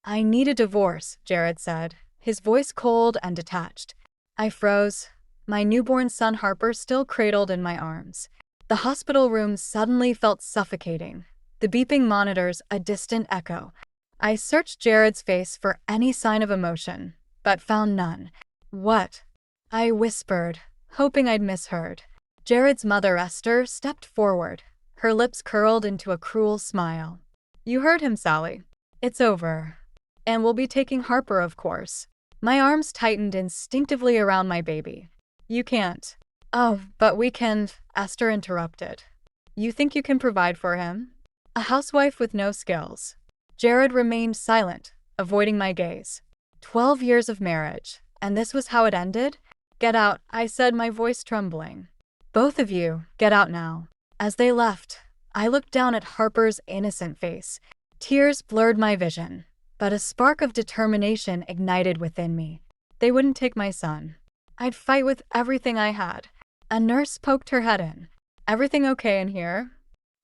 I need a divorce, Jared said, his voice cold and detached. I froze, my newborn son Harper still cradled in my arms. The hospital room suddenly felt suffocating, the beeping monitors a distant echo. I searched Jared's face for any sign of emotion, but found none. What? I whispered, hoping I'd misheard. Jared's mother, Esther, stepped forward, her lips curled into a cruel smile. You heard him, Sally. It's over. And we'll be taking Harper, of course. My arms tightened instinctively around my baby. You can't. Oh, but we can, Esther interrupted. You think you can provide for him? A housewife with no skills. Jared remained silent, avoiding my gaze. 12 years of marriage, and this was how it ended? Get out, I said, my voice trembling. Both of you, get out now. As they left, I looked down at Harper's innocent face. Tears blurred my vision, but a spark of determination ignited within me. They wouldn't take my son. I'd fight with everything I had. A nurse poked her head in. Everything okay in here?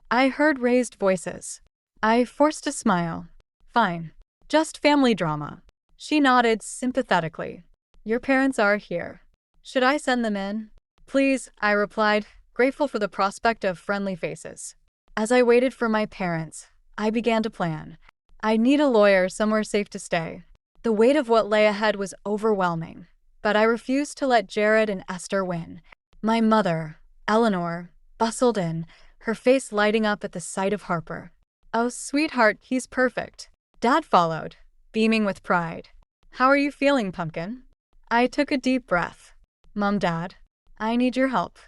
I heard raised voices. I forced a smile. Fine. Just family drama. She nodded sympathetically. Your parents are here. Should I send them in? Please, I replied, grateful for the prospect of friendly faces. As I waited for my parents, I began to plan. I'd need a lawyer somewhere safe to stay. The weight of what lay ahead was overwhelming, but I refused to let Jared and Esther win. My mother, Eleanor, bustled in, her face lighting up at the sight of Harper. Oh, sweetheart, he's perfect. Dad followed, beaming with pride. How are you feeling, Pumpkin? I took a deep breath. Mom, Dad, I need your help.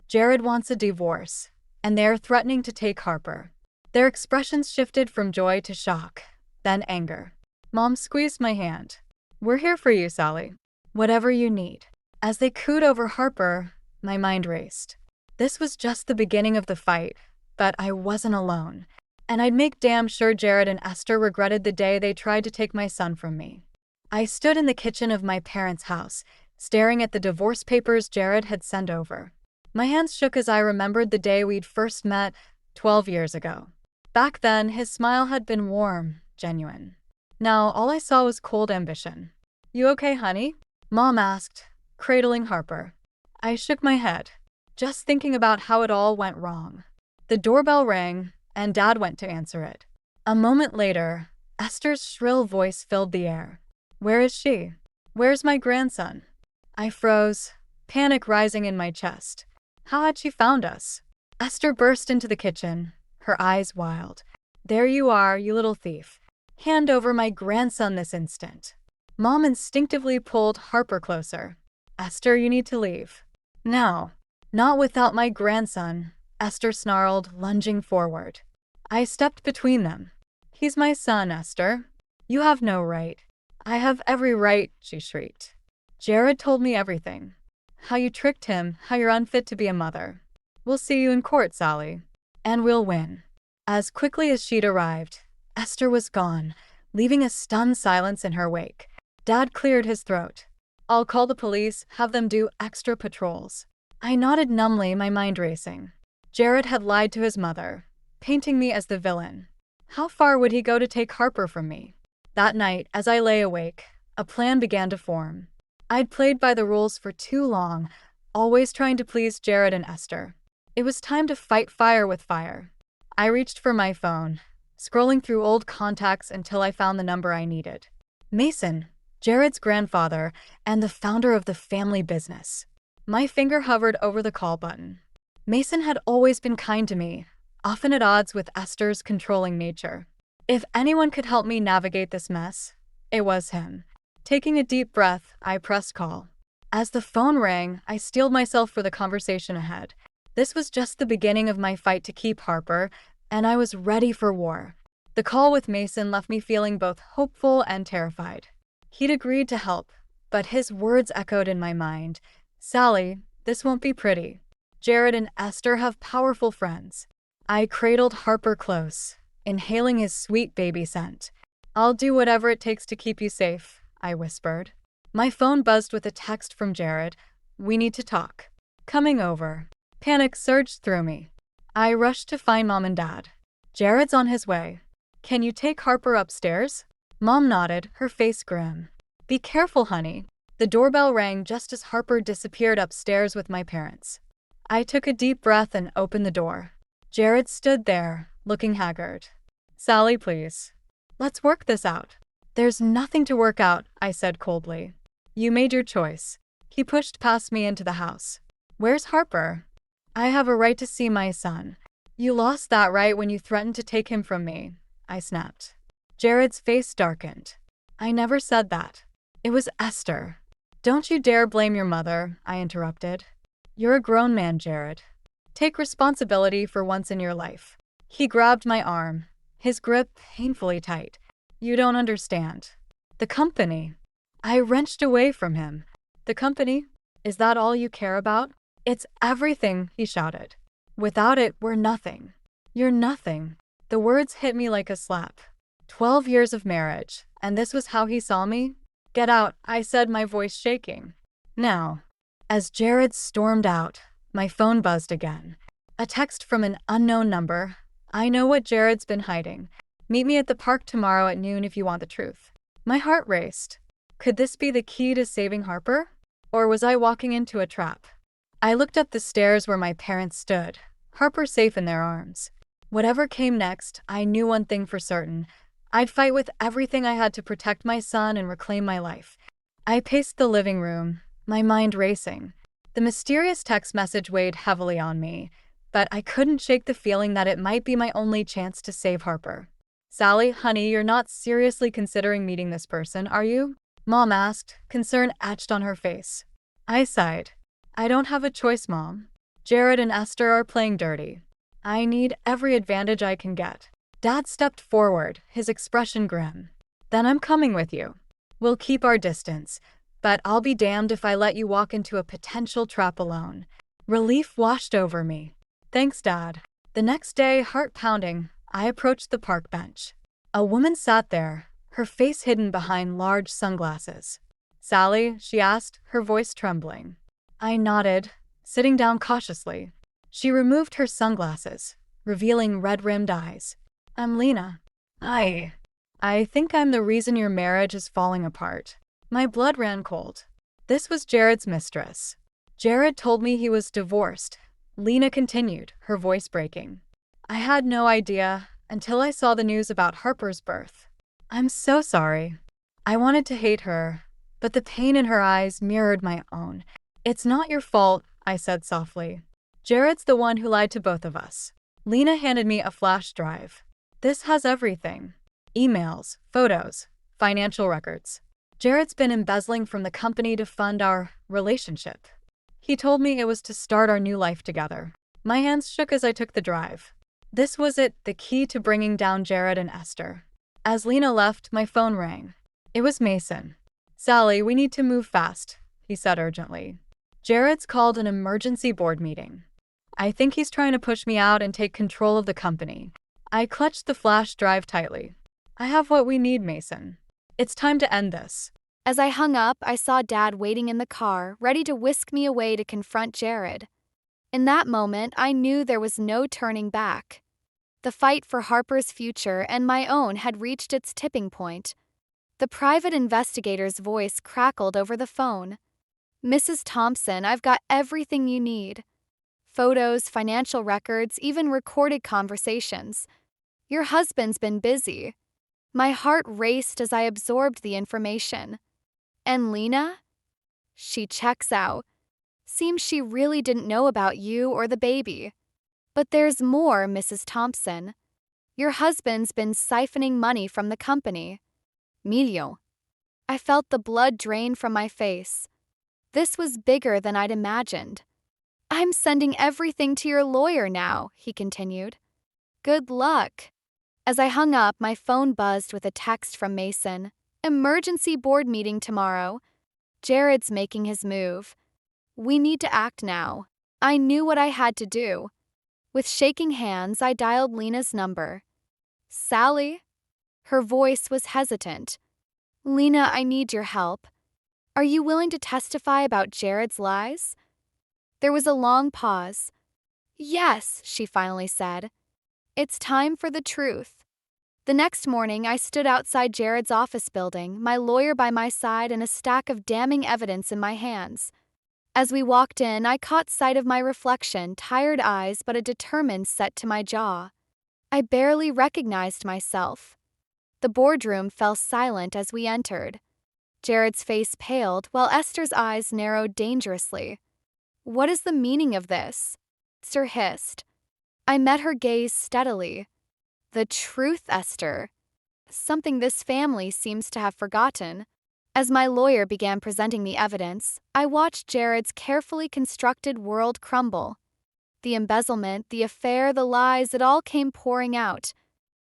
Jared wants a divorce, and they're threatening to take Harper. Their expressions shifted from joy to shock, then anger. Mom squeezed my hand. We're here for you, Sally. Whatever you need. As they cooed over Harper, my mind raced. This was just the beginning of the fight, but I wasn't alone. And I'd make damn sure Jared and Esther regretted the day they tried to take my son from me. I stood in the kitchen of my parents' house, staring at the divorce papers Jared had sent over. My hands shook as I remembered the day we'd first met 12 years ago. Back then, his smile had been warm, genuine. Now, all I saw was cold ambition. You okay, honey? Mom asked, cradling Harper. I shook my head, just thinking about how it all went wrong. The doorbell rang, and Dad went to answer it. A moment later, Esther's shrill voice filled the air. Where is she? Where's my grandson? I froze, panic rising in my chest. How had she found us? Esther burst into the kitchen, her eyes wild. There you are, you little thief. Hand over my grandson this instant. Mom instinctively pulled Harper closer. Esther, you need to leave. Now. Not without my grandson, Esther snarled, lunging forward. I stepped between them. He's my son, Esther. You have no right. I have every right, she shrieked. Jared told me everything. How you tricked him, how you're unfit to be a mother. We'll see you in court, Sally. And we'll win. As quickly as she'd arrived, Esther was gone, leaving a stunned silence in her wake. Dad cleared his throat. I'll call the police, have them do extra patrols. I nodded numbly, my mind racing. Jared had lied to his mother, painting me as the villain. How far would he go to take Harper from me? That night, as I lay awake, a plan began to form. I'd played by the rules for too long, always trying to please Jared and Esther. It was time to fight fire with fire. I reached for my phone, scrolling through old contacts until I found the number I needed. Mason, Jared's grandfather, and the founder of the family business. My finger hovered over the call button. Mason had always been kind to me, often at odds with Esther's controlling nature. If anyone could help me navigate this mess, it was him. Taking a deep breath, I pressed call. As the phone rang, I steeled myself for the conversation ahead. This was just the beginning of my fight to keep Harper, and I was ready for war. The call with Mason left me feeling both hopeful and terrified. He'd agreed to help, but his words echoed in my mind. Sally, this won't be pretty. Jared and Esther have powerful friends. I cradled Harper close, inhaling his sweet baby scent. I'll do whatever it takes to keep you safe, I whispered. My phone buzzed with a text from Jared. We need to talk. Coming over. Panic surged through me. I rushed to find Mom and Dad. Jared's on his way. Can you take Harper upstairs? Mom nodded, her face grim. Be careful, honey. The doorbell rang just as Harper disappeared upstairs with my parents. I took a deep breath and opened the door. Jared stood there, looking haggard. Sally, please. Let's work this out. There's nothing to work out, I said coldly. You made your choice. He pushed past me into the house. Where's Harper? I have a right to see my son. You lost that right when you threatened to take him from me, I snapped. Jared's face darkened. I never said that. It was Esther. Don't you dare blame your mother, I interrupted. You're a grown man, Jared. Take responsibility for once in your life. He grabbed my arm, his grip painfully tight. You don't understand. The company. I wrenched away from him. The company? Is that all you care about? It's everything, he shouted. Without it, we're nothing. You're nothing. The words hit me like a slap. 12 years of marriage, and this was how he saw me? Get out, I said, my voice shaking. Now. As Jared stormed out, my phone buzzed again. A text from an unknown number. I know what Jared's been hiding. Meet me at the park tomorrow at noon if you want the truth. My heart raced. Could this be the key to saving Harper? Or was I walking into a trap? I looked up the stairs where my parents stood, Harper safe in their arms. Whatever came next, I knew one thing for certain. I'd fight with everything I had to protect my son and reclaim my life. I paced the living room, my mind racing. The mysterious text message weighed heavily on me, but I couldn't shake the feeling that it might be my only chance to save Harper. Sally, honey, you're not seriously considering meeting this person, are you? Mom asked, concern etched on her face. I sighed. I don't have a choice, Mom. Jared and Esther are playing dirty. I need every advantage I can get. Dad stepped forward, his expression grim. Then I'm coming with you. We'll keep our distance, but I'll be damned if I let you walk into a potential trap alone. Relief washed over me. Thanks, Dad. The next day, heart pounding, I approached the park bench. A woman sat there, her face hidden behind large sunglasses. Sally, she asked, her voice trembling. I nodded, sitting down cautiously. She removed her sunglasses, revealing red-rimmed eyes. I'm Lena. I think I'm the reason your marriage is falling apart. My blood ran cold. This was Jared's mistress. Jared told me he was divorced. Lena continued, her voice breaking. I had no idea until I saw the news about Harper's birth. I'm so sorry. I wanted to hate her, but the pain in her eyes mirrored my own. It's not your fault, I said softly. Jared's the one who lied to both of us. Lena handed me a flash drive. This has everything. Emails, photos, financial records. Jared's been embezzling from the company to fund our relationship. He told me it was to start our new life together. My hands shook as I took the drive. This was it, the key to bringing down Jared and Esther. As Lena left, my phone rang. It was Mason. Sally, we need to move fast, he said urgently. Jared's called an emergency board meeting. I think he's trying to push me out and take control of the company. I clutched the flash drive tightly. I have what we need, Mason. It's time to end this. As I hung up, I saw Dad waiting in the car, ready to whisk me away to confront Jared. In that moment, I knew there was no turning back. The fight for Harper's future and my own had reached its tipping point. The private investigator's voice crackled over the phone. Mrs. Thompson, I've got everything you need. Photos, financial records, even recorded conversations. Your husband's been busy. My heart raced as I absorbed the information. And Lena? She checks out. Seems she really didn't know about you or the baby. But there's more, Mrs. Thompson. Your husband's been siphoning money from the company. Medio. I felt the blood drain from my face. This was bigger than I'd imagined. I'm sending everything to your lawyer now, he continued. Good luck. As I hung up, my phone buzzed with a text from Mason. Emergency board meeting tomorrow. Jared's making his move. We need to act now. I knew what I had to do. With shaking hands, I dialed Lena's number. Sally? Her voice was hesitant. Lena, I need your help. Are you willing to testify about Jared's lies? There was a long pause. Yes, she finally said. It's time for the truth. The next morning, I stood outside Jared's office building, my lawyer by my side and a stack of damning evidence in my hands. As we walked in, I caught sight of my reflection, tired eyes but a determined set to my jaw. I barely recognized myself. The boardroom fell silent as we entered. Jared's face paled, while Esther's eyes narrowed dangerously. "What is the meaning of this?" Esther hissed. I met her gaze steadily. "The truth, Esther. Something this family seems to have forgotten." As my lawyer began presenting the evidence, I watched Jared's carefully constructed world crumble. The embezzlement, the affair, the lies, it all came pouring out.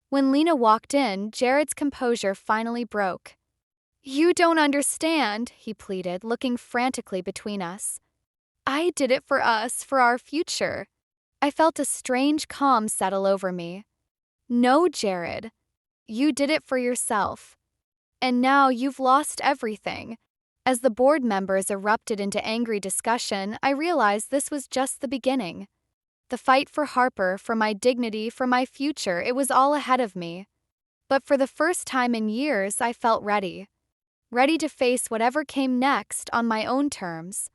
When Lena walked in, Jared's composure finally broke. "You don't understand," he pleaded, looking frantically between us. "I did it for us, for our future." I felt a strange calm settle over me. "No, Jared. You did it for yourself. And now you've lost everything." As the board members erupted into angry discussion, I realized this was just the beginning. The fight for Harper, for my dignity, for my future, it was all ahead of me. But for the first time in years, I felt ready. Ready to face whatever came next on my own terms.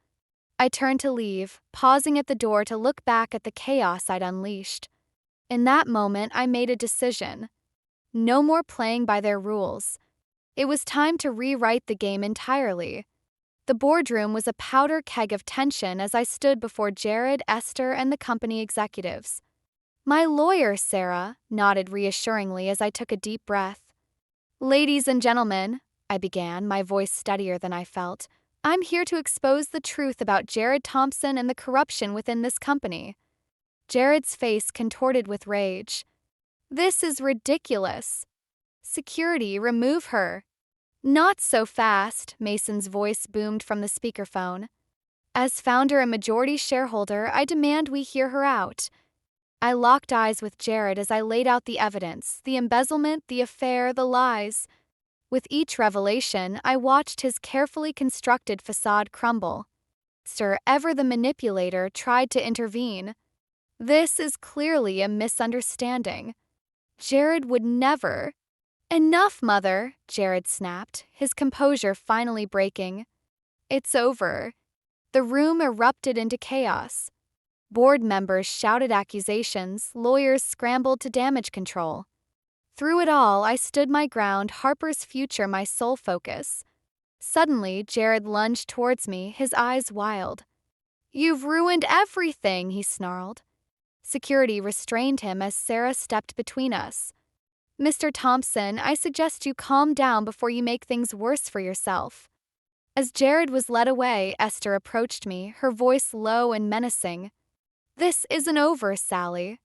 I turned to leave, pausing at the door to look back at the chaos I'd unleashed. In that moment, I made a decision. No more playing by their rules. It was time to rewrite the game entirely. The boardroom was a powder keg of tension as I stood before Jared, Esther, and the company executives. "My lawyer, Sarah," nodded reassuringly as I took a deep breath. "Ladies and gentlemen," I began, my voice steadier than I felt, "I'm here to expose the truth about Jared Thompson and the corruption within this company." Jared's face contorted with rage. "This is ridiculous. Security, remove her." "Not so fast," Mason's voice boomed from the speakerphone. "As founder and majority shareholder, I demand we hear her out." I locked eyes with Jared as I laid out the evidence, the embezzlement, the affair, the lies. With each revelation, I watched his carefully constructed facade crumble. Sir, ever the manipulator, tried to intervene. "This is clearly a misunderstanding. Jared would never." "Enough, Mother," Jared snapped, his composure finally breaking. "It's over." The room erupted into chaos. Board members shouted accusations, lawyers scrambled to damage control. Through it all, I stood my ground, Harper's future my sole focus. Suddenly, Jared lunged towards me, his eyes wild. "You've ruined everything," he snarled. Security restrained him as Sarah stepped between us. "Mr. Thompson, I suggest you calm down before you make things worse for yourself." As Jared was led away, Esther approached me, her voice low and menacing. "This isn't over, Sally.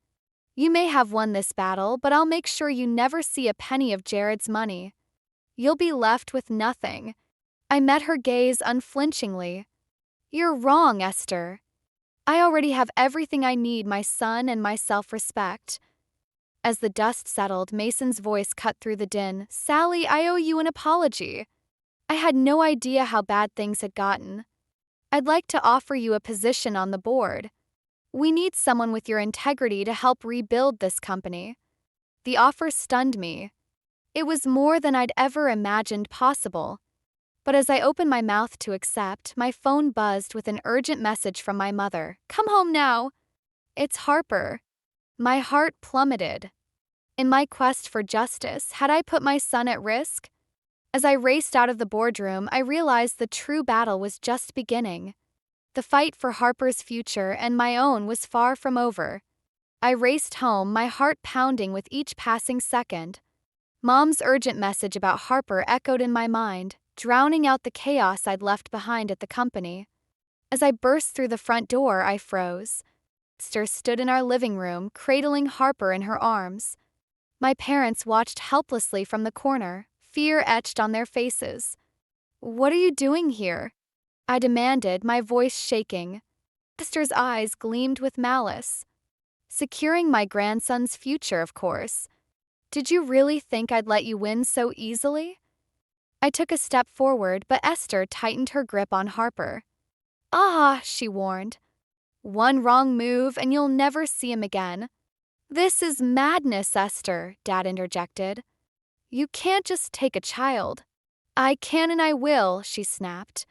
You may have won this battle, but I'll make sure you never see a penny of Jared's money. You'll be left with nothing." I met her gaze unflinchingly. "You're wrong, Esther. I already have everything I need, my son and my self-respect." As the dust settled, Mason's voice cut through the din. "Sally, I owe you an apology. I had no idea how bad things had gotten. I'd like to offer you a position on the board. We need someone with your integrity to help rebuild this company." The offer stunned me. It was more than I'd ever imagined possible. But as I opened my mouth to accept, my phone buzzed with an urgent message from my mother. "Come home now." "It's Harper." My heart plummeted. In my quest for justice, had I put my son at risk? As I raced out of the boardroom, I realized the true battle was just beginning. The fight for Harper's future and my own was far from over. I raced home, my heart pounding with each passing second. Mom's urgent message about Harper echoed in my mind, drowning out the chaos I'd left behind at the company. As I burst through the front door, I froze. Esther stood in our living room, cradling Harper in her arms. My parents watched helplessly from the corner, fear etched on their faces. "What are you doing here?" I demanded, my voice shaking. Esther's eyes gleamed with malice. "Securing my grandson's future, of course. Did you really think I'd let you win so easily?" I took a step forward, but Esther tightened her grip on Harper. "Ah," she warned. "One wrong move and you'll never see him again." "This is madness, Esther," Dad interjected. You can't just take a child. I can and I will, she snapped.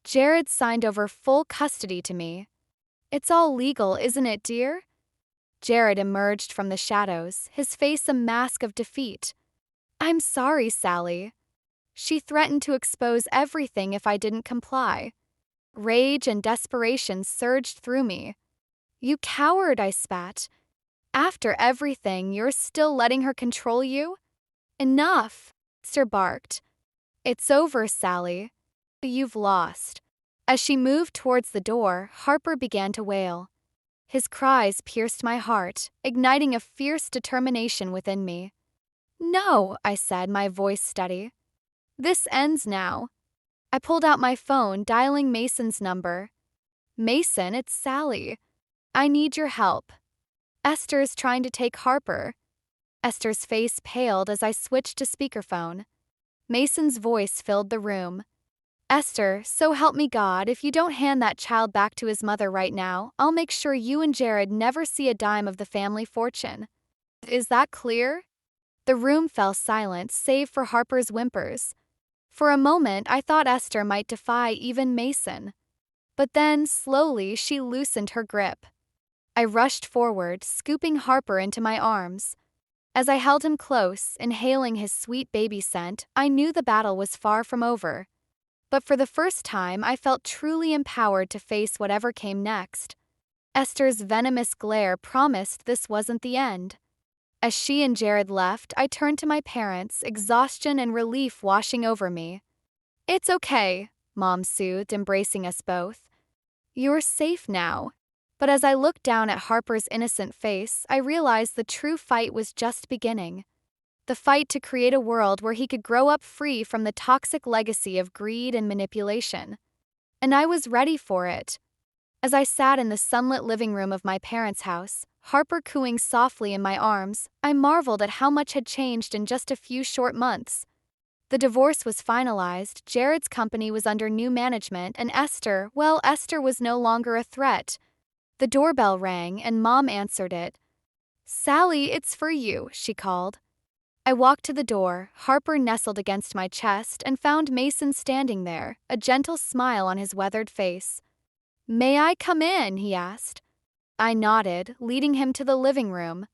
Jared signed over full custody to me. It's all legal, isn't it, dear? Jared emerged from the shadows, his face a mask of defeat. I'm sorry, Sally. She threatened to expose everything if I didn't comply. Rage and desperation surged through me. You coward, I spat. After everything, you're still letting her control you? Enough, Esther barked. It's over, Sally. You've lost. As she moved towards the door, Harper began to wail. His cries pierced my heart, igniting a fierce determination within me. No, I said, my voice steady. This ends now. I pulled out my phone, dialing Mason's number. Mason, it's Sally. I need your help. Esther's trying to take Harper. Esther's face paled as I switched to speakerphone. Mason's voice filled the room. Esther, so help me God, if you don't hand that child back to his mother right now, I'll make sure you and Jared never see a dime of the family fortune. Is that clear? The room fell silent, save for Harper's whimpers. For a moment, I thought Esther might defy even Mason. But then, slowly, she loosened her grip. I rushed forward, scooping Harper into my arms. As I held him close, inhaling his sweet baby scent, I knew the battle was far from over. But for the first time, I felt truly empowered to face whatever came next. Esther's venomous glare promised this wasn't the end. As she and Jared left, I turned to my parents, exhaustion and relief washing over me. It's okay, Mom soothed, embracing us both. You're safe now. But as I looked down at Harper's innocent face, I realized the true fight was just beginning. The fight to create a world where he could grow up free from the toxic legacy of greed and manipulation. And I was ready for it. As I sat in the sunlit living room of my parents' house, Harper cooing softly in my arms, I marveled at how much had changed in just a few short months. The divorce was finalized, Jared's company was under new management, and Esther was no longer a threat. The doorbell rang, and Mom answered it. Sally, it's for you, she called. I walked to the door, Harper nestled against my chest, and found Mason standing there, a gentle smile on his weathered face. May I come in? He asked. I nodded, leading him to the living room.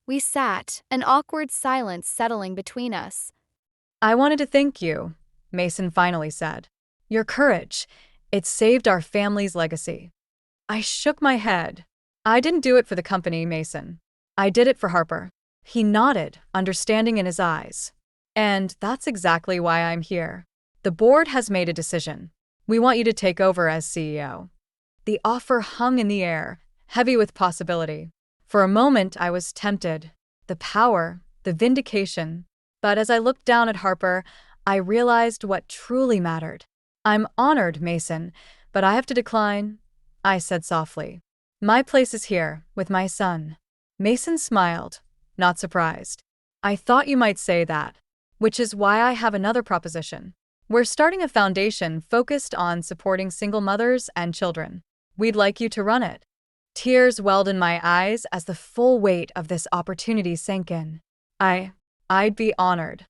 We sat, an awkward silence settling between us. I wanted to thank you, Mason finally said. Your courage, it saved our family's legacy. I shook my head. I didn't do it for the company, Mason. I did it for Harper. He nodded, understanding in his eyes. And that's exactly why I'm here. The board has made a decision. We want you to take over as CEO. The offer hung in the air, heavy with possibility. For a moment, I was tempted. The power, the vindication. But as I looked down at Harper, I realized what truly mattered. I'm honored, Mason, but I have to decline, I said softly. My place is here, with my son. Mason smiled, not surprised. I thought you might say that, which is why I have another proposition. We're starting a foundation focused on supporting single mothers and children. We'd like you to run it. Tears welled in my eyes as the full weight of this opportunity sank in. I'd be honored.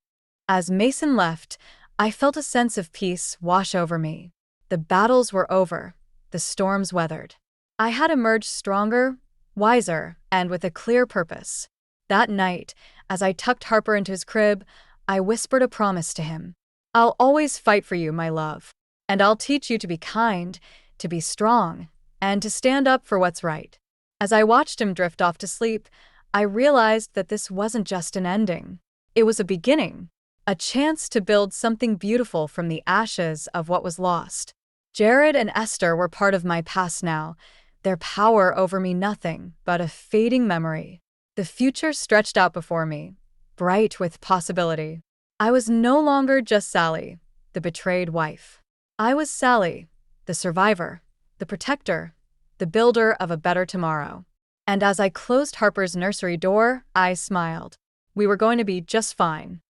As Mason left, I felt a sense of peace wash over me. The battles were over, the storms weathered. I had emerged stronger, wiser, and with a clear purpose. That night, as I tucked Harper into his crib, I whispered a promise to him. I'll always fight for you, my love. And I'll teach you to be kind, to be strong, and to stand up for what's right. As I watched him drift off to sleep, I realized that this wasn't just an ending. It was a beginning, a chance to build something beautiful from the ashes of what was lost. Jared and Esther were part of my past now, their power over me nothing but a fading memory. The future stretched out before me, bright with possibility. I was no longer just Sally, the betrayed wife. I was Sally, the survivor, the protector, the builder of a better tomorrow. And as I closed Harper's nursery door, I smiled. We were going to be just fine.